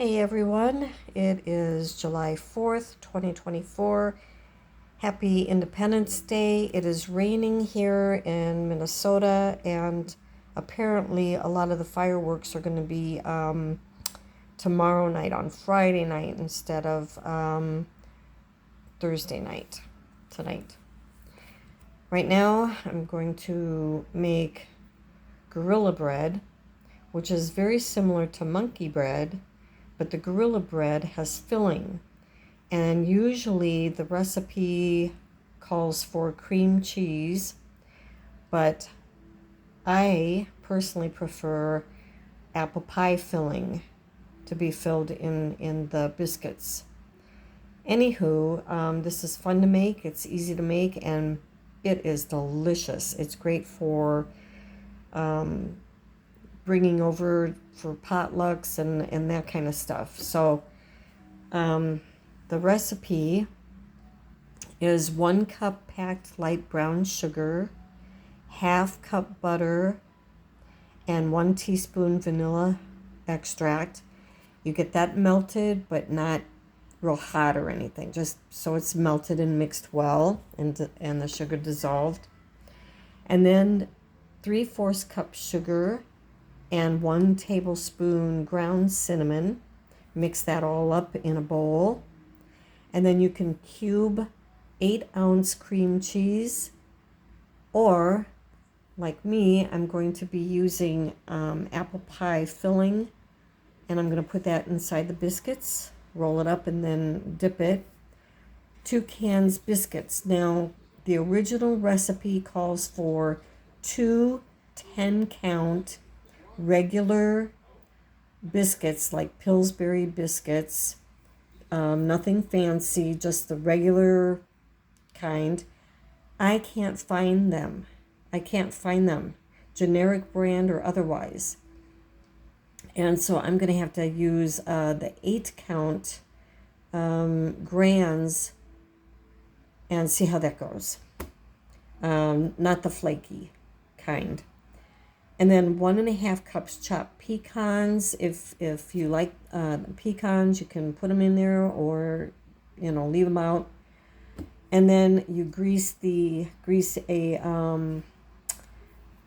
Hey everyone, it is July 4th, 2024. Happy Independence Day. It is raining here in Minnesota, and apparently a lot of the fireworks are going to be tomorrow night on Friday night instead of Thursday night, tonight. Right now, I'm going to make Gorilla Bread, which is very similar to monkey bread, but the Gorilla Bread has filling. And usually the recipe calls for cream cheese, but I personally prefer apple pie filling to be filled in the biscuits. Anywho, this is fun to make, it's easy to make, and it is delicious. It's great for bringing over for potlucks and that kind of stuff. So the recipe is 1 cup packed light brown sugar, half cup butter, and 1 teaspoon vanilla extract. You get that melted, but not real hot or anything, just so it's melted and mixed well and the sugar dissolved. And then 3/4 cup sugar and 1 tablespoon ground cinnamon. Mix that all up in a bowl. And then you can cube 8-ounce cream cheese, or like me, I'm going to be using apple pie filling, and I'm going to put that inside the biscuits, roll it up, and then dip it. 2 cans biscuits. Now, the original recipe calls for 2 10-count regular biscuits, like Pillsbury biscuits, nothing fancy, just the regular kind. I can't find them. Generic brand or otherwise. And so I'm going to have to use the 8-count Grands and see how that goes. Not the flaky kind. And then 1.5 cups chopped pecans. If you like pecans, you can put them in there, or leave them out. And then you grease a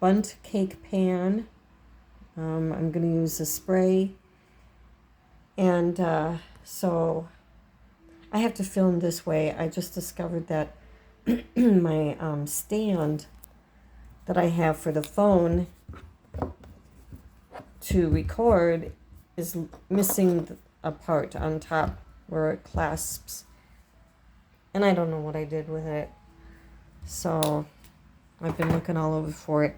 bundt cake pan. I'm going to use a spray, and so I have to film this way. I just discovered that my stand that I have for the phone to record is missing a part on top where it clasps, and I don't know what I did with it, so I've been looking all over for it.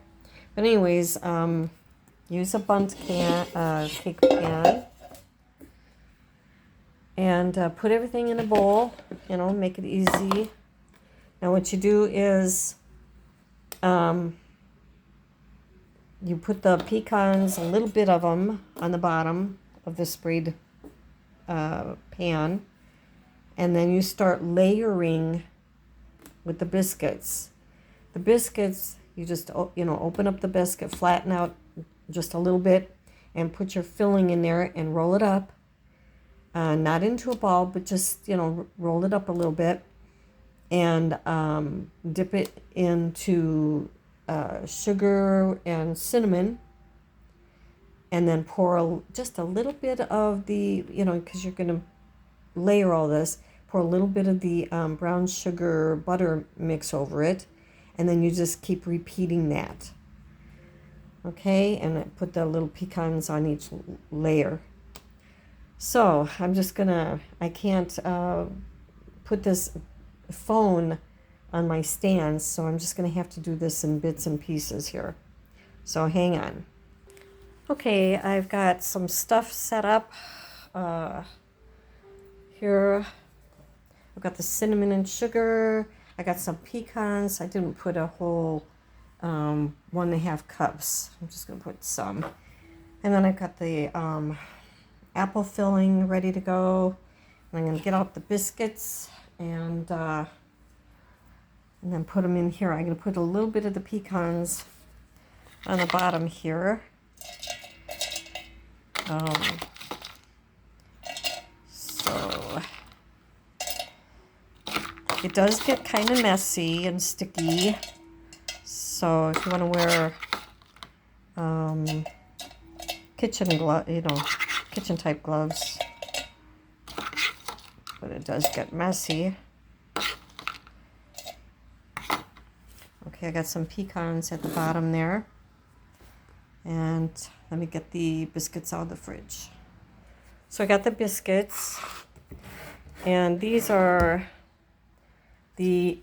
But anyways, use a bundt cake pan, and put everything in a bowl, make it easy. Now what you do is you put the pecans, a little bit of them, on the bottom of the sprayed pan, and then you start layering with the biscuits. The biscuits, you just open up the biscuit, flatten out just a little bit, and put your filling in there and roll it up. Not into a ball, but just roll it up a little bit, and dip it into sugar and cinnamon, and then pour just a little bit of the, because you're going to layer all this, pour a little bit of the brown sugar butter mix over it, and then you just keep repeating that. Okay, and put the little pecans on each layer. So I'm just I can't put this phone on my stand, so I'm just going to have to do this in bits and pieces here. So hang on. Okay, I've got some stuff set up here. I've got the cinnamon and sugar. I got some pecans. I didn't put a whole 1.5 cups. I'm just going to put some. And then I've got the apple filling ready to go. And I'm going to get out the biscuits and then put them in here. I'm going to put a little bit of the pecans on the bottom here. It does get kind of messy and sticky. So if you want to wear kitchen type gloves, but it does get messy. Okay, I got some pecans at the bottom there. And let me get the biscuits out of the fridge. So I got the biscuits, and these are the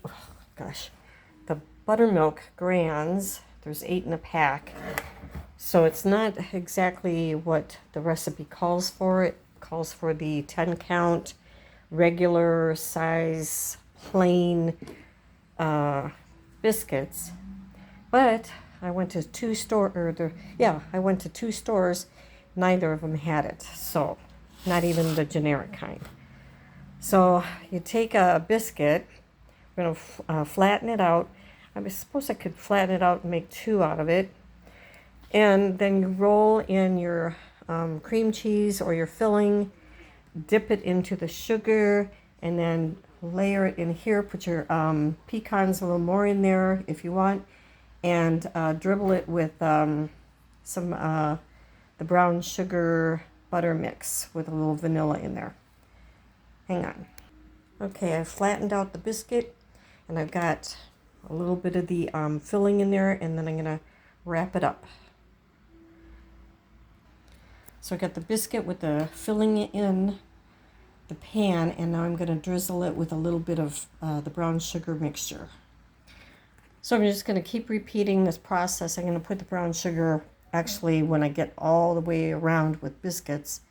buttermilk grands. There's 8 in a pack. So it's not exactly what the recipe calls for. It calls for the 10 count, regular size, plain biscuits. But I went to two stores. Neither of them had it. So not even the generic kind. So you take a biscuit. We're going to flatten it out. I suppose I could flatten it out and make 2 out of it. And then you roll in your cream cheese or your filling, dip it into the sugar, and then layer it in here. Put your pecans a little more in there if you want, and dribble it with the brown sugar butter mix with a little vanilla in there. Hang on. Okay, I flattened out the biscuit, and I've got a little bit of the filling in there, and then I'm going to wrap it up. So I got the biscuit with the filling in the pan, and now I'm going to drizzle it with a little bit of the brown sugar mixture. So I'm just going to keep repeating this process. I'm going to put the brown sugar, actually when I get all the way around with biscuits,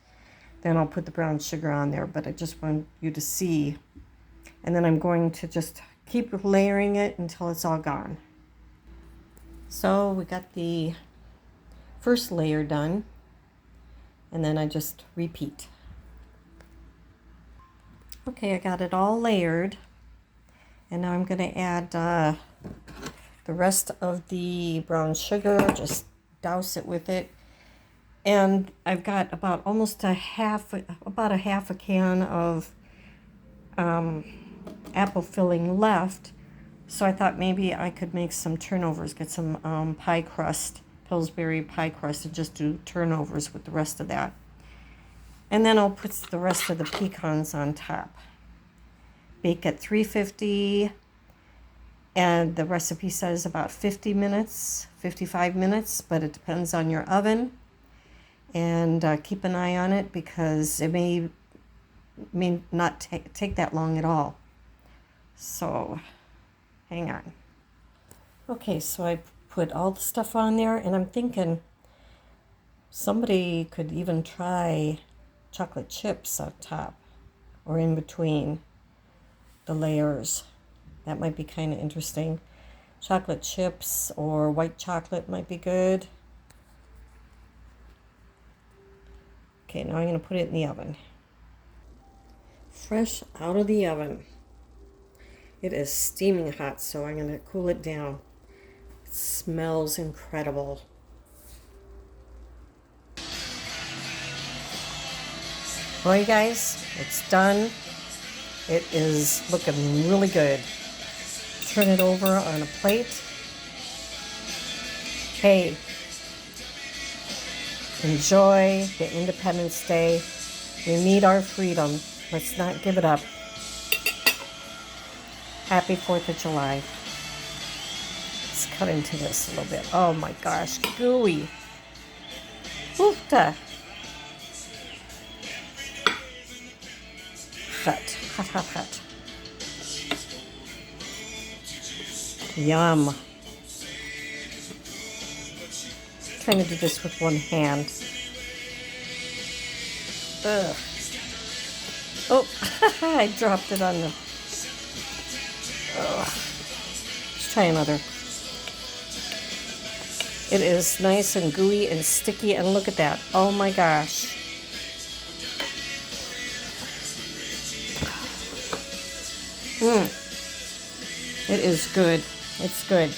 then I'll put the brown sugar on there, but I just want you to see. And then I'm going to just keep layering it until it's all gone. So we got the first layer done, and then I just repeat. Okay, I got it all layered, and now I'm going to add the rest of the brown sugar. Just douse it with it, and I've got about a half a can of apple filling left. So I thought maybe I could make some turnovers, get some pie crust, Pillsbury pie crust, and just do turnovers with the rest of that. And then I'll put the rest of the pecans on top. Bake at 350, and the recipe says about 50 minutes, 55 minutes, but it depends on your oven. And keep an eye on it, because it may not take that long at all. So hang on. Okay, so I put all the stuff on there, and I'm thinking somebody could even try chocolate chips up top or in between the layers. That might be kind of interesting. Chocolate chips or white chocolate might be good. Okay, now I'm going to put it in the oven. Fresh out of the oven. It is steaming hot, so I'm going to cool it down. It smells incredible. Well, you guys, it's done. It is looking really good. Turn it over on a plate. Hey, enjoy the Independence Day. We need our freedom. Let's not give it up. Happy 4th of July. Let's cut into this a little bit. Oh my gosh, gooey. Oofta. Hot, hot, hot, hot. Yum. Trying to do this with one hand. Ugh. Oh, I dropped it on the... Ugh. Let's try another. It is nice and gooey and sticky, and look at that. Oh my gosh. It is good. It's good.